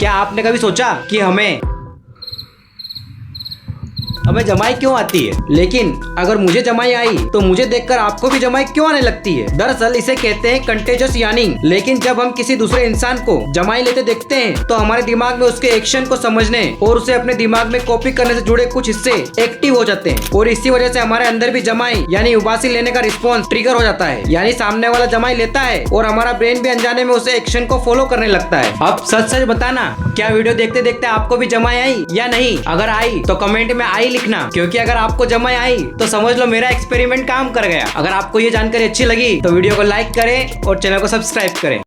क्या आपने कभी सोचा कि हमें जमाई क्यों आती है? लेकिन अगर मुझे जमाई आई तो मुझे देखकर आपको भी जमाई क्यों आने लगती है? दरअसल इसे कहते हैं कंटेजियस यानिंग। लेकिन जब हम किसी दूसरे इंसान को जमाई लेते देखते हैं तो हमारे दिमाग में उसके एक्शन को समझने और उसे अपने दिमाग में कॉपी करने से जुड़े कुछ हिस्से एक्टिव हो जाते हैं और इसी वजह से हमारे अंदर भी जमाई यानी उबासी लेने का रिस्पॉन्स ट्रिगर हो जाता है। यानी सामने वाला जमाई लेता है और हमारा ब्रेन भी अनजाने में उसे एक्शन को फॉलो करने लगता है। अब सच सच बताना, क्या वीडियो देखते देखते आपको भी जमाई आई या नहीं? अगर आई तो कमेंट में आई लिखना, क्योंकि अगर आपको जमाई आई तो समझ लो मेरा एक्सपेरिमेंट काम कर गया। अगर आपको ये जानकारी अच्छी लगी तो वीडियो को लाइक करें और चैनल को सब्सक्राइब करें।